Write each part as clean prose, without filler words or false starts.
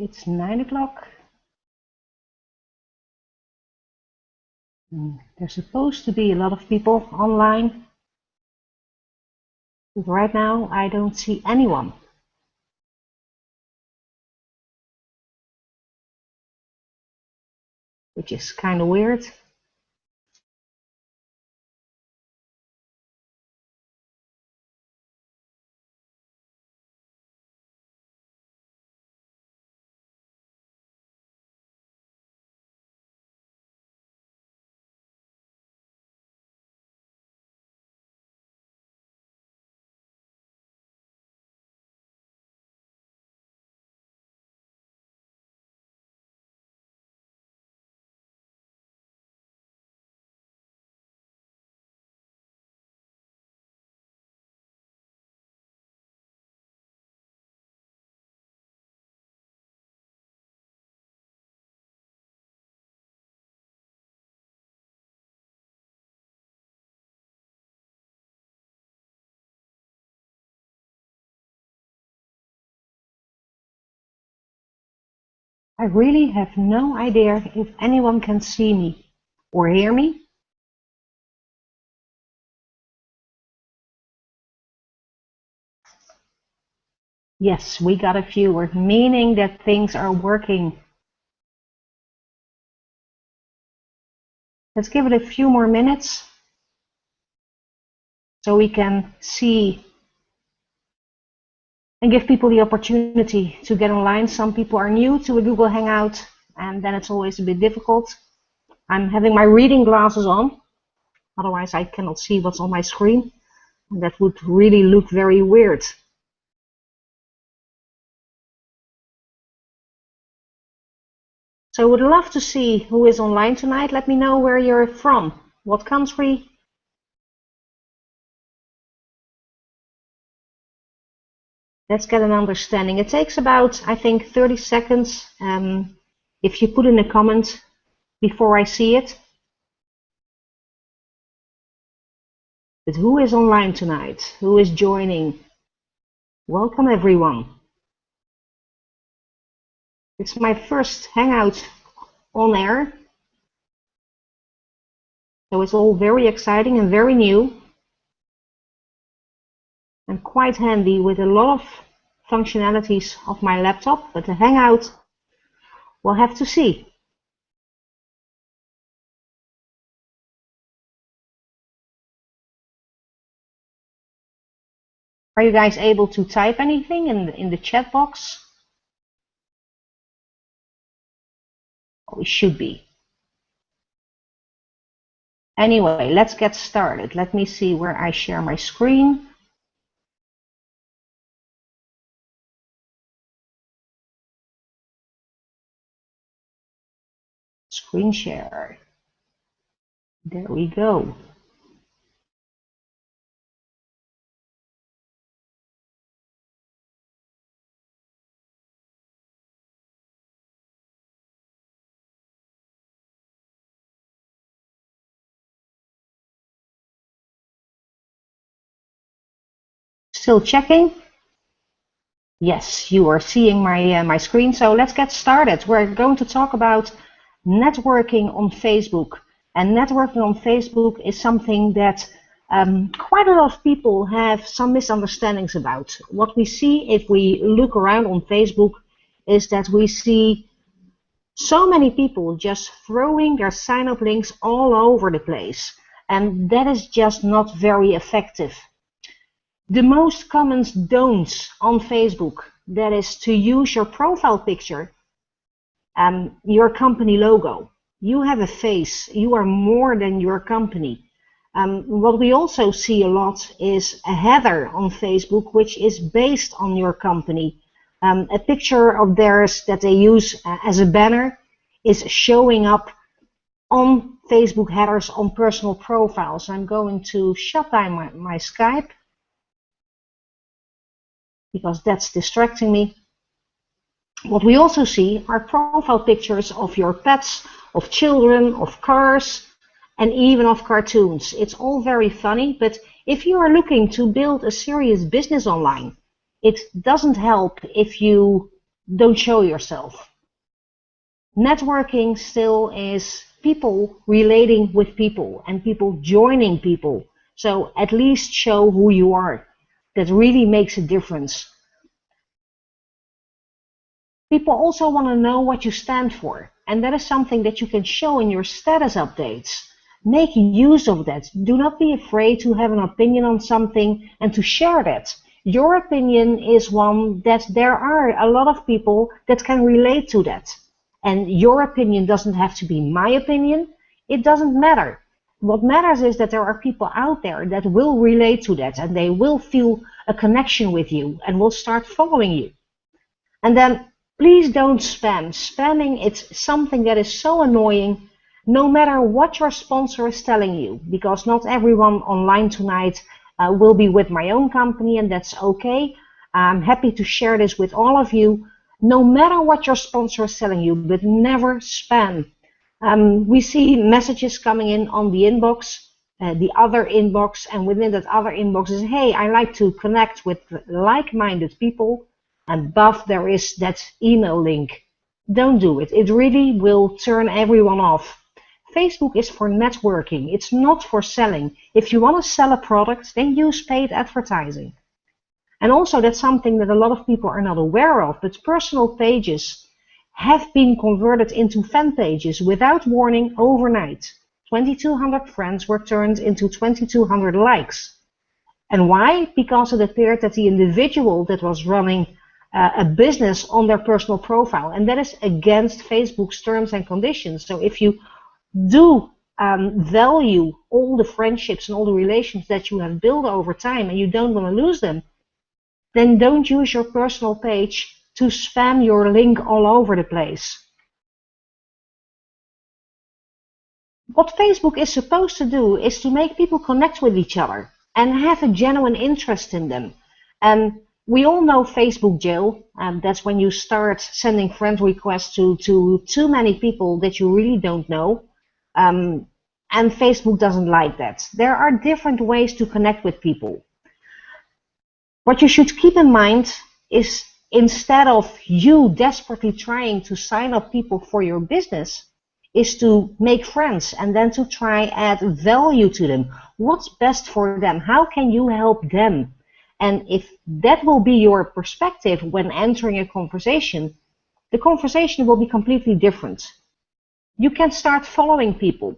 It's 9 o'clock. There's supposed to be a lot of people online, but right now I don't see anyone. Which is kind of weird. I really have no idea if anyone can see me or hear me. Yes, we got a viewer, meaning that things are working. Let's give it a few more minutes so we can see and give people the opportunity to get online. Some people are new to a Google Hangout, and then it's always a bit difficult. I'm having my reading glasses on, otherwise I cannot see what's on my screen, and that would really look very weird. So I would love to see who is online tonight. Let me know where you're from, what country. Let's get an understanding. It takes about, I think, 30 seconds if you put in a comment before I see it. But who is online tonight? Who is joining? Welcome, everyone. It's my first Hangout on air. So it's all very exciting and very new. And quite handy with a lot of functionalities of my laptop, but the Hangout we'll have to see. Are you guys able to type anything in the chat box? Oh, we should be. Anyway, let's get started. Let me see where I share my screen. Screen share. There we go. Still checking. Yes, you are seeing my screen. So let's get started. We're going to talk about networking on Facebook. And networking on Facebook is something that quite a lot of people have some misunderstandings about. What we see if we look around on Facebook is that we see so many people just throwing their sign-up links all over the place. And that is just not very effective. The most common don'ts on Facebook, that is to use your profile picture, your company logo. You have a face, you are more than your company. What we also see a lot is a header on Facebook, which is based on your company. A picture of theirs that they use as a banner is showing up on Facebook headers on personal profiles. I'm going to shut down my Skype, because that's distracting me. What we also see are profile pictures of your pets, of children, of cars, and even of cartoons. It's all very funny, but if you are looking to build a serious business online, it doesn't help if you don't show yourself. Networking still is people relating with people and people joining people. So at least show who you are. That really makes a difference. People also want to know what you stand for, and that is something that you can show in your status updates. Make use of that. Do not be afraid to have an opinion on something and to share that. Your opinion is one that there are a lot of people that can relate to that. And your opinion doesn't have to be my opinion. It doesn't matter. What matters is that there are people out there that will relate to that and they will feel a connection with you and will start following you. And then please don't spam. Spamming, it's something that is so annoying no matter what your sponsor is telling you, because not everyone online tonight will be with my own company, and that's okay. I'm happy to share this with all of you. No matter what your sponsor is telling you, but never spam. We see messages coming in on the inbox, the other inbox, and within that other inbox is, hey, I like to connect with like-minded people, and above there is that email link. Don't do it. It really will turn everyone off. Facebook is for networking. It's not for selling. If you want to sell a product, then use paid advertising. And also that's something that a lot of people are not aware of, but personal pages have been converted into fan pages without warning overnight. 2,200 friends were turned into 2,200 likes. And why? Because it appeared that the individual that was running a business on their personal profile, and that is against Facebook's terms and conditions. So if you do value all the friendships and all the relations that you have built over time and you don't want to lose them, then don't use your personal page to spam your link all over the place. What Facebook is supposed to do is to make people connect with each other and have a genuine interest in them. And we all know Facebook jail, and that's when you start sending friend requests to too many people that you really don't know. And Facebook doesn't like that. There are different ways to connect with people. What you should keep in mind is instead of you desperately trying to sign up people for your business, is to make friends and then to try add value to them. What's best for them? How can you help them? And if that will be your perspective when entering a conversation, the conversation will be completely different. You can start following people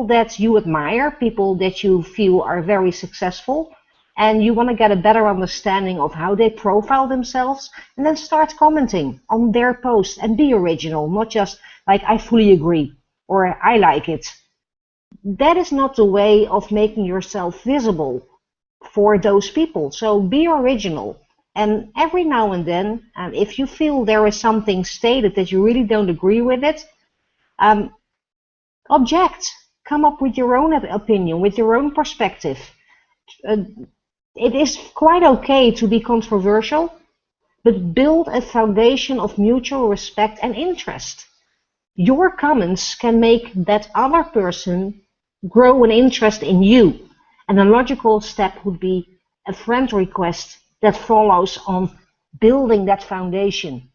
that you admire, people that you feel are very successful, and you want to get a better understanding of how they profile themselves, and then start commenting on their posts and be original, not just like I fully agree or I like it. That is not the way of making yourself visible for those people. So be original. And every now and then, if you feel there is something stated that you really don't agree with it, object. Come up with your own opinion, with your own perspective. It is quite okay to be controversial, but build a foundation of mutual respect and interest. Your comments can make that other person grow an interest in you. And a logical step would be a friend request that follows on building that foundation.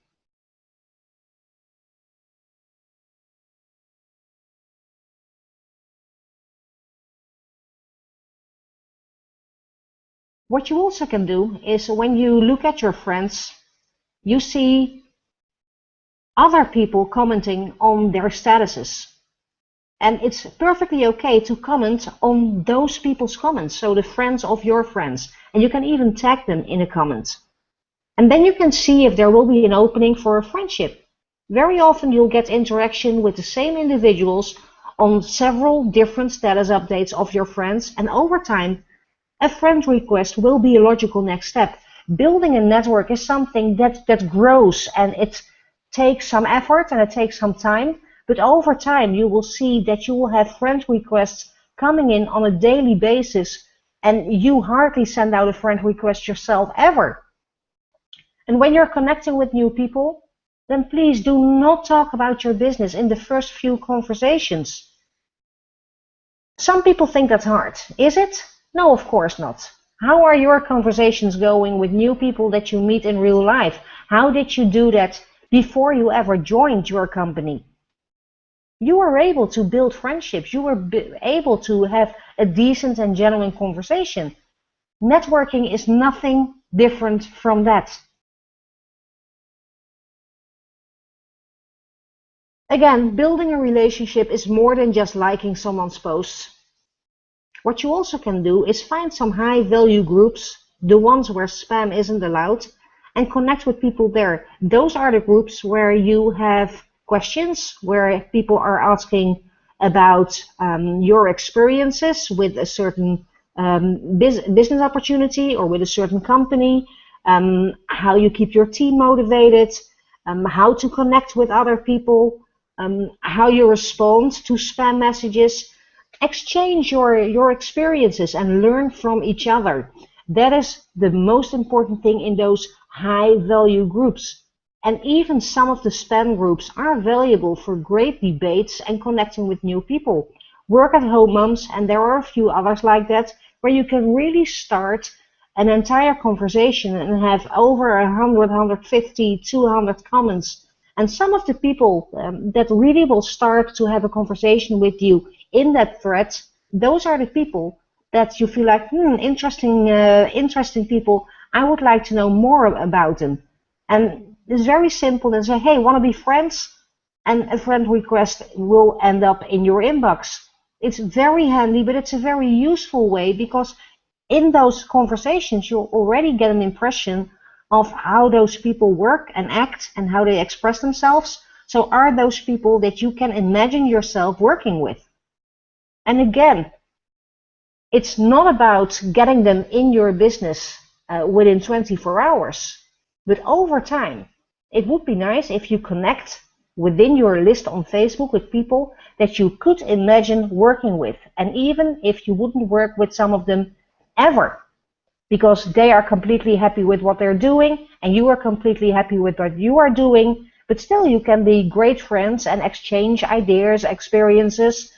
What you also can do is when you look at your friends, you see other people commenting on their statuses. And it's perfectly okay to comment on those people's comments, so the friends of your friends. And you can even tag them in a comment. And then you can see if there will be an opening for a friendship. Very often you'll get interaction with the same individuals on several different status updates of your friends, and over time a friend request will be a logical next step. Building a network is something that grows, and it takes some effort and it takes some time, but over time you will see that you will have friend requests coming in on a daily basis, and you hardly send out a friend request yourself ever. And when you're connecting with new people, then please do not talk about your business in the first few conversations. Some people think that's hard. Is it? No, of course not. How are your conversations going with new people that you meet in real life? How did you do that before you ever joined your company? You were able to build friendships. You were able to have a decent and genuine conversation. Networking is nothing different from that. Again, building a relationship is more than just liking someone's posts. What you also can do is find some high value groups, the ones where spam isn't allowed, and connect with people there. Those are the groups where you have questions, where people are asking about your experiences with a certain business opportunity or with a certain company, how you keep your team motivated, how to connect with other people, how you respond to spam messages. Exchange your experiences and learn from each other. That is the most important thing in those high value groups. And even some of the spam groups are valuable for great debates and connecting with new people. Work at Home Moms, and there are a few others like that, where you can really start an entire conversation and have over 100, 150, 200 comments. And some of the people that really will start to have a conversation with you in that thread, those are the people that you feel like, interesting people. I would like to know more about them. And it's very simple and say, hey, want to be friends? And a friend request will end up in your inbox. It's very handy, but it's a very useful way because in those conversations, you'll already get an impression of how those people work and act and how they express themselves. So are those people that you can imagine yourself working with? And again, it's not about getting them in your business within 24 hours, but over time. It would be nice if you connect within your list on Facebook with people that you could imagine working with. And even if you wouldn't work with some of them ever, because they are completely happy with what they're doing and you are completely happy with what you are doing, but still you can be great friends and exchange ideas, experiences.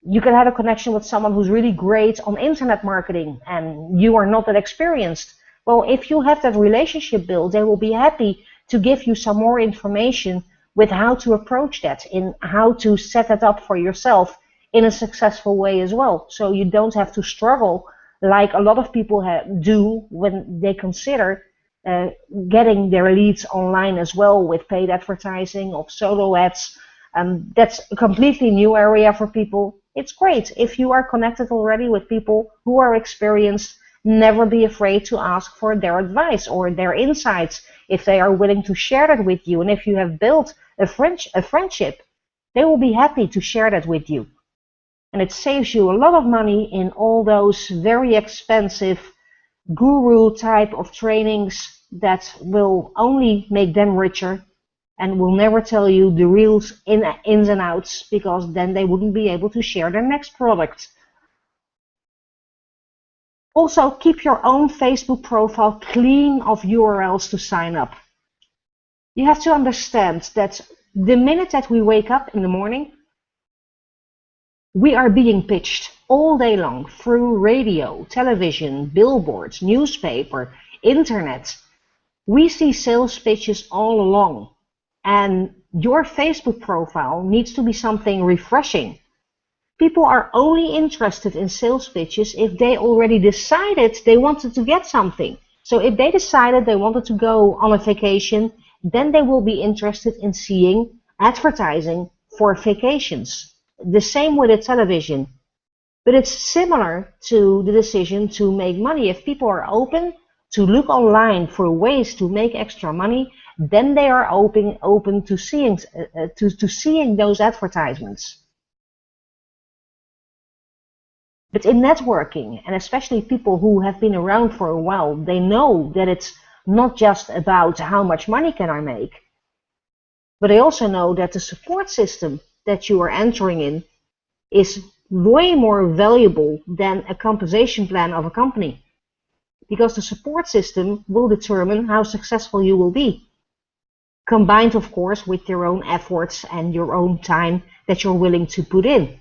You can have a connection with someone who's really great on internet marketing and you are not that experienced. Well, if you have that relationship built, they will be happy to give you some more information with how to approach that, in how to set that up for yourself in a successful way as well. So you don't have to struggle like a lot of people do when they consider getting their leads online as well with paid advertising or solo ads. That's a completely new area for people. It's great if you are connected already with people who are experienced. Never be afraid to ask for their advice or their insights if they are willing to share that with you. And if you have built a friendship, they will be happy to share that with you. And it saves you a lot of money in all those very expensive guru type of trainings that will only make them richer and will never tell you the real ins and outs, because then they wouldn't be able to share their next product. Also, keep your own Facebook profile clean of URLs to sign up. You have to understand that the minute that we wake up in the morning, we are being pitched all day long through radio, television, billboards, newspaper, internet. We see sales pitches all along. And your Facebook profile needs to be something refreshing. People are only interested in sales pitches if they already decided they wanted to get something. So if they decided they wanted to go on a vacation, then they will be interested in seeing advertising for vacations. The same with the television. But it's similar to the decision to make money. If people are open to look online for ways to make extra money, then they are open to seeing those advertisements. But in networking, and especially people who have been around for a while, they know that it's not just about how much money can I make, but they also know that the support system that you are entering in is way more valuable than a compensation plan of a company, because the support system will determine how successful you will be, combined of course with your own efforts and your own time that you're willing to put in.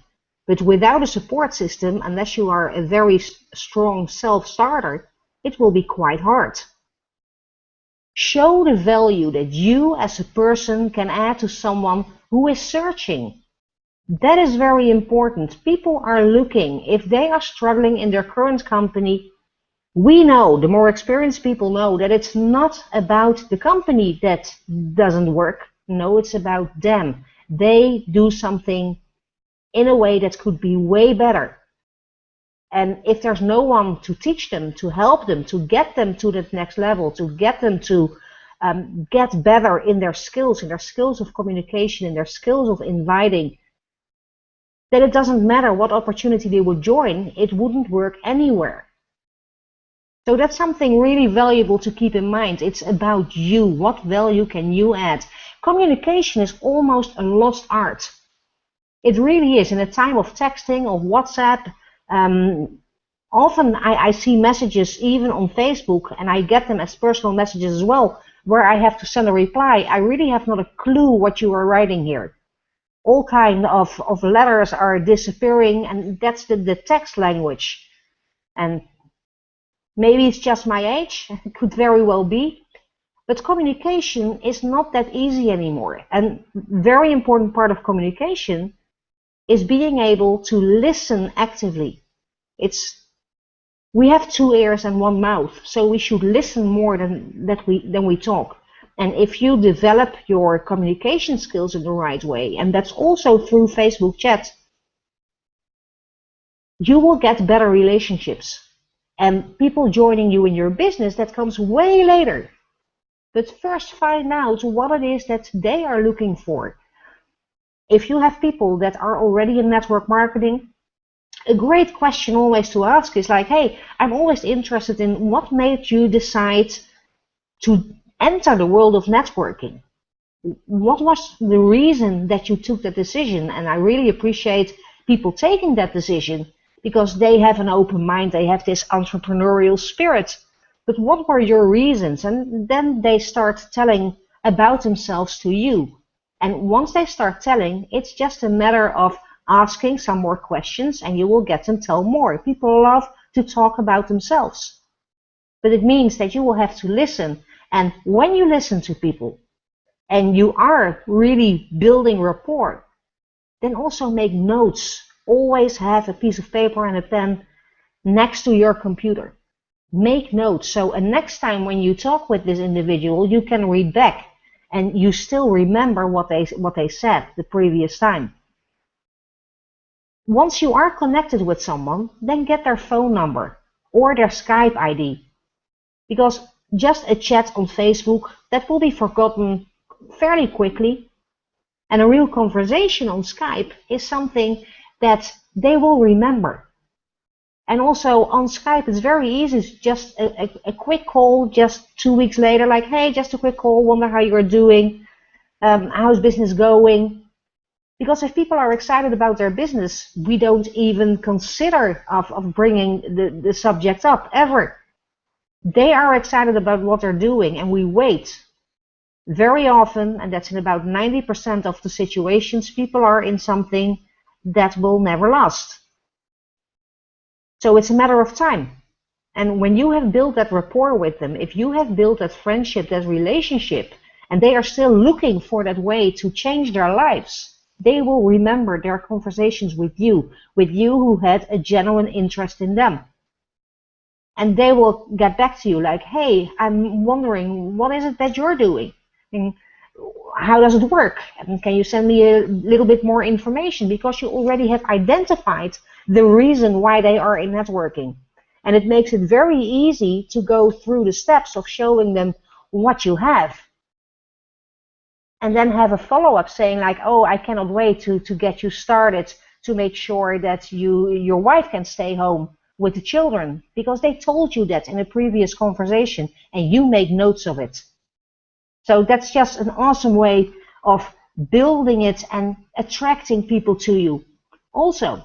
But without a support system, unless you are a very strong self-starter, it will be quite hard. Show the value that you as a person can add to someone who is searching. That is very important. People are looking. If they are struggling in their current company, we know, the more experienced people know, that it's not about the company that doesn't work. No, it's about them. They do something in a way that could be way better. And if there's no one to teach them, to help them, to get them to that next level, to get them to get better in their skills of communication, in their skills of inviting, then it doesn't matter what opportunity they would join, it wouldn't work anywhere. So that's something really valuable to keep in mind. It's about you. What value can you add? Communication is almost a lost art. It really is. In a time of texting, of WhatsApp, often I see messages even on Facebook, and I get them as personal messages as well, where I have to send a reply. I really have not a clue what you are writing here. All kinds of letters are disappearing, and that's the text language. And maybe it's just my age, it could very well be. But communication is not that easy anymore. And very important part of communication is being able to listen actively. We have 2 ears and 1 mouth, so we should listen more than we talk. And if you develop your communication skills in the right way, and that's also through Facebook chat, you will get better relationships. And people joining you in your business, that comes way later. But first find out what it is that they are looking for. If you have people that are already in network marketing, a great question always to ask is like, hey, I'm always interested in what made you decide to enter the world of networking. What was the reason that you took that decision? And I really appreciate people taking that decision because they have an open mind, they have this entrepreneurial spirit. But what were your reasons? And then they start telling about themselves to you. And once they start telling, it's just a matter of asking some more questions and you will get them tell more. People love to talk about themselves. But it means that you will have to listen. And when you listen to people and you are really building rapport, then also make notes. Always have a piece of paper and a pen next to your computer. Make notes. So next time when you talk with this individual, you can read back and you still remember what they said the previous time. Once you are connected with someone, then get their phone number or their Skype ID. Because just a chat on Facebook, that will be forgotten fairly quickly. And a real conversation on Skype is something that they will remember. And also on Skype, it's very easy. It's just a quick call, just 2 weeks later, like, hey, just a quick call, wonder how you're doing, how's business going? Because if people are excited about their business, we don't even consider of bringing the subject up, ever. They are excited about what they're doing, and we wait. Very often, and that's in about 90% of the situations, people are in something that will never last. So it's a matter of time. And when you have built that rapport with them, if you have built that friendship, that relationship, and they are still looking for that way to change their lives, they will remember their conversations with you who had a genuine interest in them. And they will get back to you like, hey, I'm wondering, what is it that you're doing? And how does it work? And can you send me a little bit more information? Because you already have identified the reason why they are in networking. And it makes it very easy to go through the steps of showing them what you have. And then have a follow-up saying like, oh, I cannot wait to get you started to make sure that your wife can stay home with the children, because they told you that in a previous conversation and you make notes of it. So that's just an awesome way of building it and attracting people to you. Also,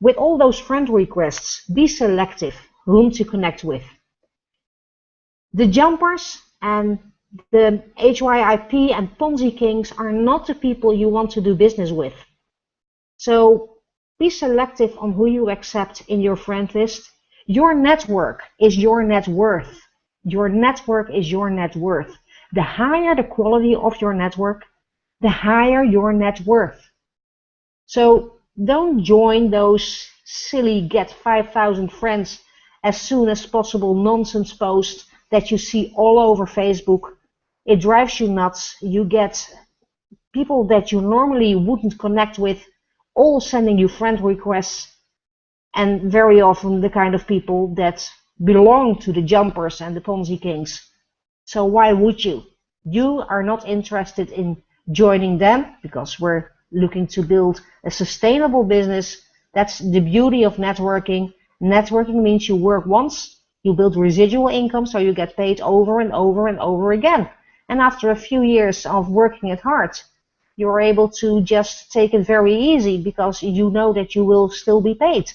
with all those friend requests, be selective whom to connect with. The jumpers and the HYIP and Ponzi kings are not the people you want to do business with. So Be selective on who you accept in your friend list. Your network is your net worth. Your network is your net worth. The higher the quality of your network, the higher your net worth. So don't join those silly get 5,000 friends as soon as possible nonsense posts that you see all over Facebook. It drives you nuts. You get people that you normally wouldn't connect with all sending you friend requests, and very often the kind of people that belong to the jumpers and the Ponzi kings. So why would you? You are not interested in joining them because we're looking to build a sustainable business. That's the beauty of networking. Networking means you work once, you build residual income, so you get paid over and over and over again. And after a few years of working it hard, you're able to just take it very easy because you know that you will still be paid.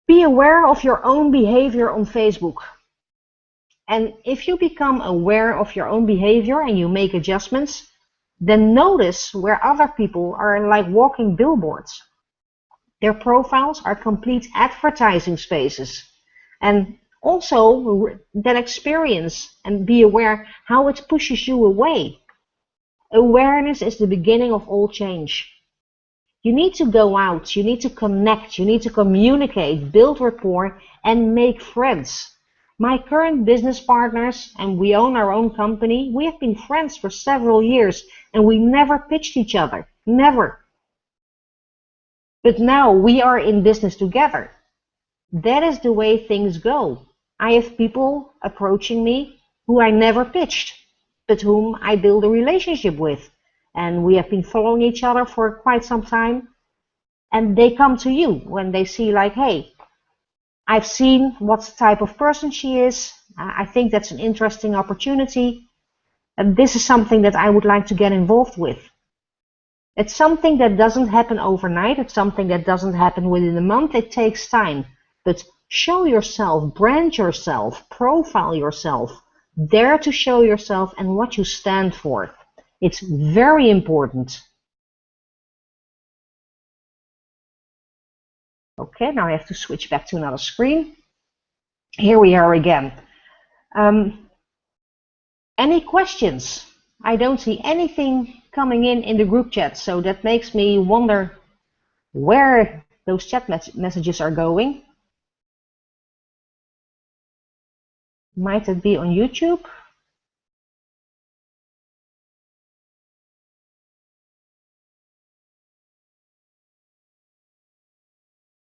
Be aware of your own behavior on Facebook. And if you become aware of your own behavior and you make adjustments, then notice where other people are like walking billboards. Their profiles are complete advertising spaces. And also that experience and be aware how it pushes you away. Awareness is the beginning of all change. You need to go out, you need to connect, you need to communicate, build rapport, and make friends. My current business partners, and we own our own company, we have been friends for several years, and we never pitched each other. Never. But now we are in business together. That is the way things go. I have people approaching me who I never pitched, but whom I build a relationship with. And we have been following each other for quite some time. And they come to you when they see like, hey, I've seen what type of person she is. I think that's an interesting opportunity. And this is something that I would like to get involved with. It's something that doesn't happen overnight. It's something that doesn't happen within a month. It takes time. But show yourself, brand yourself, profile yourself, dare to show yourself and what you stand for. It's very important. Okay, now I have to switch back to another screen. Here we are again. Any questions? I don't see anything coming in the group chat, so that makes me wonder where those chat messages are going. Might it be on YouTube?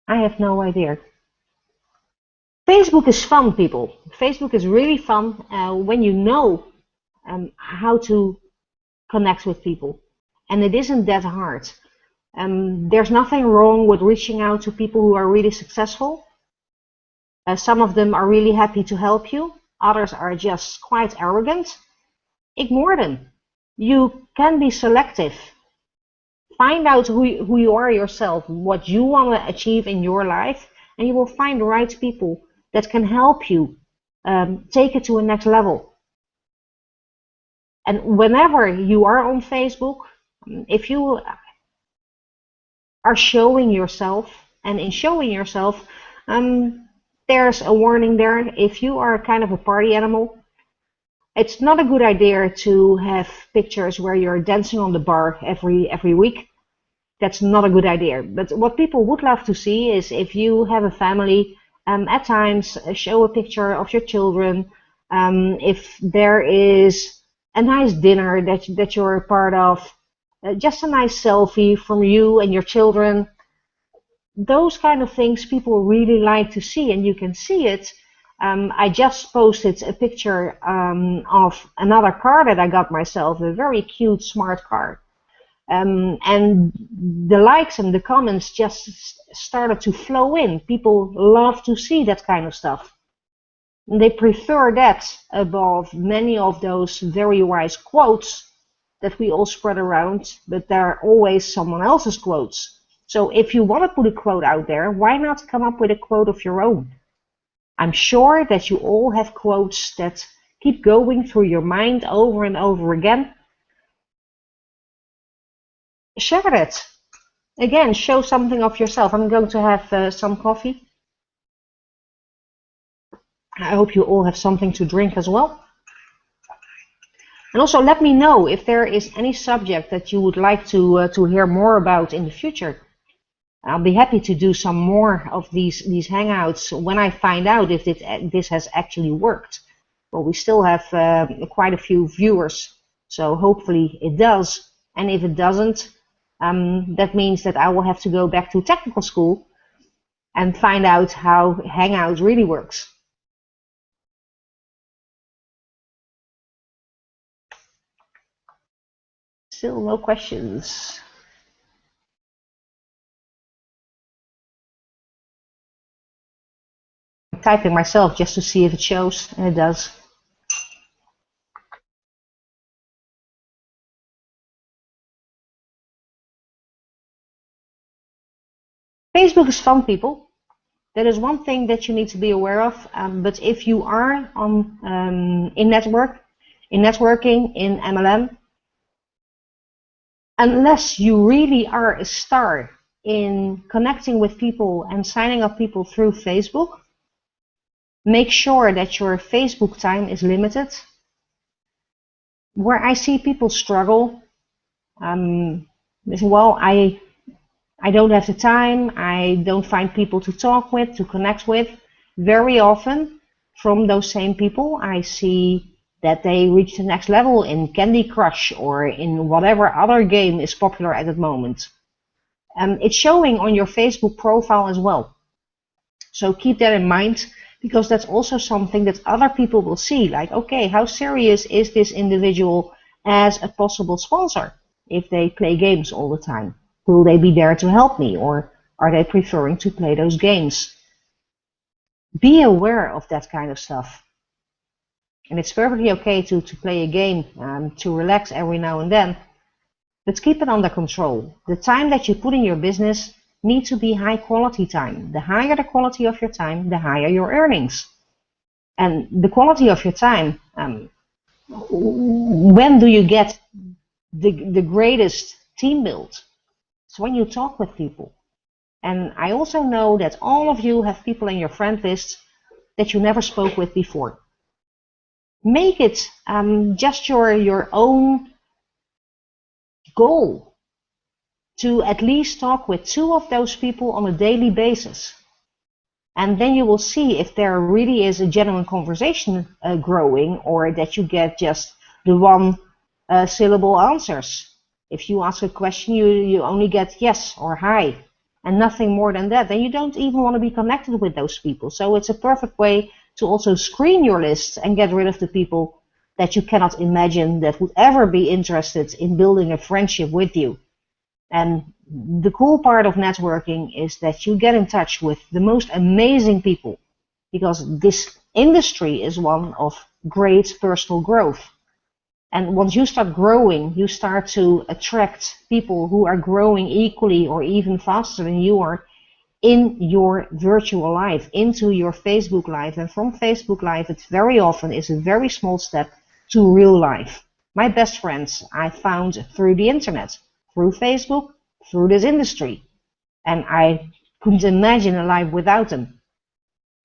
I have no idea. Facebook is fun, people. Facebook is really fun when you know how to connect with people. And it isn't that hard. There's nothing wrong with reaching out to people who are really successful. Some of them are really happy to help you. Others are just quite arrogant. Ignore them. You can be selective. Find out who you are yourself, what you want to achieve in your life, and you will find the right people that can help you take it to a next level. And whenever you are on Facebook, if you are showing yourself, and in showing yourself, there's a warning there. If you are kind of a party animal, it's not a good idea to have pictures where you're dancing on the bar every week. That's not a good idea. But what people would love to see is if you have a family, at times show a picture of your children. If there is a nice dinner that you're a part of, just a nice selfie from you and your children. Those kind of things people really like to see, and you can see it. I just posted a picture of another car that I got myself, a very cute smart car. And the likes and the comments just started to flow in. People love to see that kind of stuff. And they prefer that above many of those very wise quotes that we all spread around, but they're always someone else's quotes. So if you want to put a quote out there, why not come up with a quote of your own? I'm sure that you all have quotes that keep going through your mind over and over again. share it. Again, show something of yourself. I'm going to have some coffee. I hope you all have something to drink as well. And also let me know if there is any subject that you would like to hear more about in the future. I'll be happy to do some more of these hangouts when I find out if this has actually worked. Well, we still have quite a few viewers, so hopefully it does. And if it doesn't, that means that I will have to go back to technical school and find out how Hangout really works. Still no questions. I'm typing myself just to see if it shows, and it does. Facebook is fun, people. That is one thing that you need to be aware of. But if you are in networking, in MLM, unless you really are a star in connecting with people and signing up people through Facebook, make sure that your Facebook time is limited. Where I see people struggle, well, I don't have the time, I don't find people to talk with, to connect with. Very often, from those same people, I see that they reach the next level in Candy Crush or in whatever other game is popular at the moment. It's showing on your Facebook profile as well. So keep that in mind, because that's also something that other people will see. Like, okay, how serious is this individual as a possible sponsor if they play games all the time? Will they be there to help me, or are they preferring to play those games? Be aware of that kind of stuff. And it's perfectly okay to play a game, to relax every now and then, but keep it under control. The time that you put in your business needs to be high quality time. The higher the quality of your time, the higher your earnings. And the quality of your time, when do you get the greatest team build? It's when you talk with people. And I also know that all of you have people in your friend list that you never spoke with before. Make it just your own goal to at least talk with 2 of those people on a daily basis. And then you will see if there really is a genuine conversation growing, or that you get just the one syllable answers. If you ask a question, you only get yes or hi, and nothing more than that. Then you don't even want to be connected with those people. So it's a perfect way to also screen your list and get rid of the people that you cannot imagine that would ever be interested in building a friendship with you. And the cool part of networking is that you get in touch with the most amazing people, because this industry is one of great personal growth. And once you start growing, you start to attract people who are growing equally or even faster than you are in your virtual life, into your Facebook life. And from Facebook life, it very often is a very small step to real life. My best friends I found through the internet, through Facebook, through this industry. And I couldn't imagine a life without them.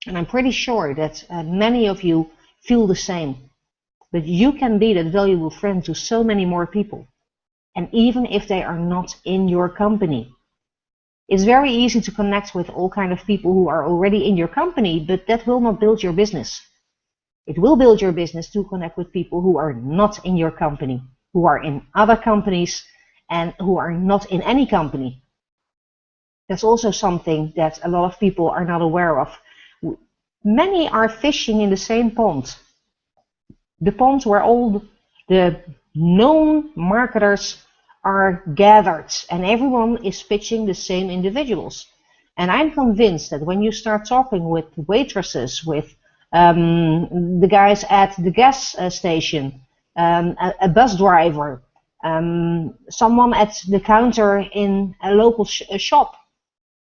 And I'm pretty sure that many of you feel the same. But you can be that valuable friend to so many more people. And even if they are not in your company. It's very easy to connect with all kinds of people who are already in your company, but that will not build your business. It will build your business to connect with people who are not in your company, who are in other companies, and who are not in any company. That's also something that a lot of people are not aware of. Many are fishing in the same pond. The pond where all the known marketers are gathered, and everyone is pitching the same individuals. And I'm convinced that when you start talking with waitresses, with the guys at the gas station, a bus driver, someone at the counter in a local shop,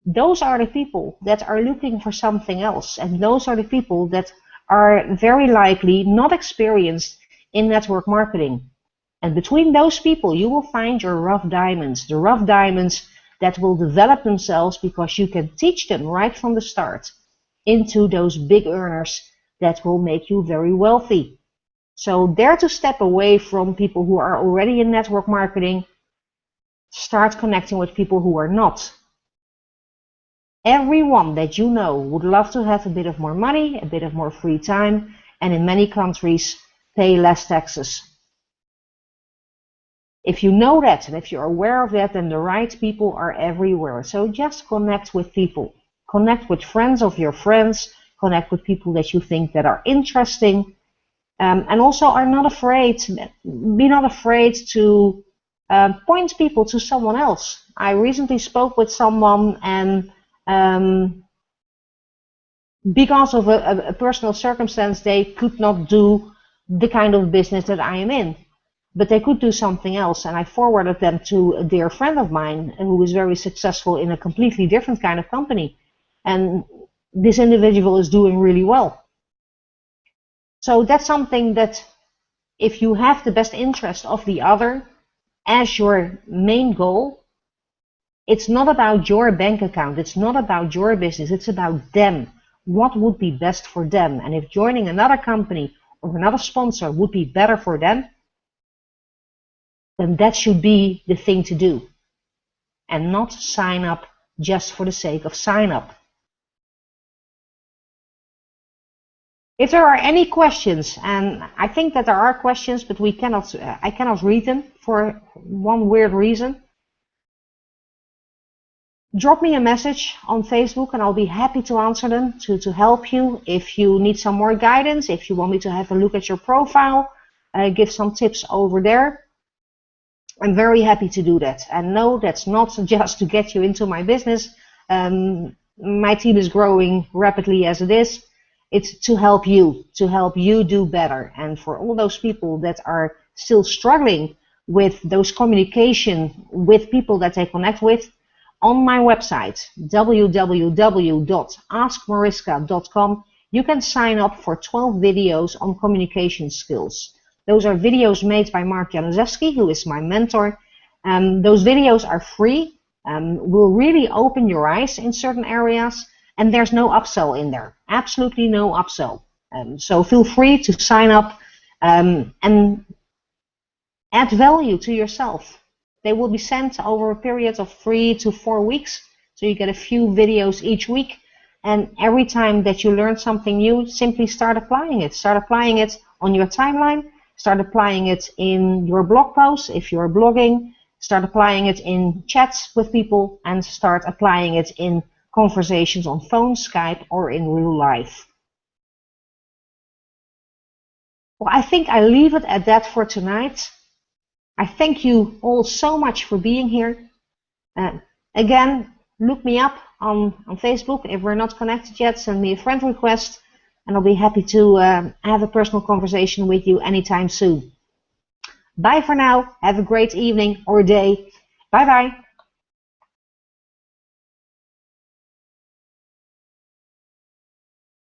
those are the people that are looking for something else, and those are the people that are very likely not experienced in network marketing. And between those people, you will find your rough diamonds, the rough diamonds that will develop themselves because you can teach them right from the start into those big earners that will make you very wealthy. So dare to step away from people who are already in network marketing. Start connecting with people who are not. Everyone that you know would love to have a bit of more money, a bit of more free time, and in many countries pay less taxes. If you know that and if you're aware of that, then the right people are everywhere. So just connect with people. Connect with friends of your friends. Connect with people that you think that are interesting. And also are not afraid, be not afraid to point people to someone else. I recently spoke with someone, and because of a personal circumstance, they could not do the kind of business that I am in, but they could do something else, and I forwarded them to a dear friend of mine who is very successful in a completely different kind of company, and this individual is doing really well. So that's something that if you have the best interest of the other as your main goal, it's not about your bank account, it's not about your business, it's about them. What would be best for them? And if joining another company or another sponsor would be better for them, then that should be the thing to do. And not sign up just for the sake of sign up. If there are any questions, and I think that there are questions, but I cannot read them for one weird reason, drop me a message on Facebook and I'll be happy to answer them, to help you. If you need some more guidance, if you want me to have a look at your profile, give some tips over there, I'm very happy to do that. And no, that's not just to get you into my business. My team is growing rapidly as it is. It's to help you do better. And for all those people that are still struggling with those communication with people that they connect with, on my website, www.askmariska.com, you can sign up for 12 videos on communication skills. Those are videos made by Mark Januszewski, who is my mentor. Those videos are free, will really open your eyes in certain areas, and there's no upsell in there. Absolutely no upsell. So feel free to sign up and add value to yourself. They will be sent over a period of 3 to 4 weeks. So you get a few videos each week. And every time that you learn something new, simply start applying it. Start applying it on your timeline. Start applying it in your blog posts if you're blogging. Start applying it in chats with people. And start applying it in conversations on phone, Skype, or in real life. Well, I think I leave it at that for tonight. I thank you all so much for being here. Again, look me up on Facebook. If we're not connected yet, send me a friend request, and I'll be happy to have a personal conversation with you anytime soon. Bye for now. Have a great evening or day. Bye-bye.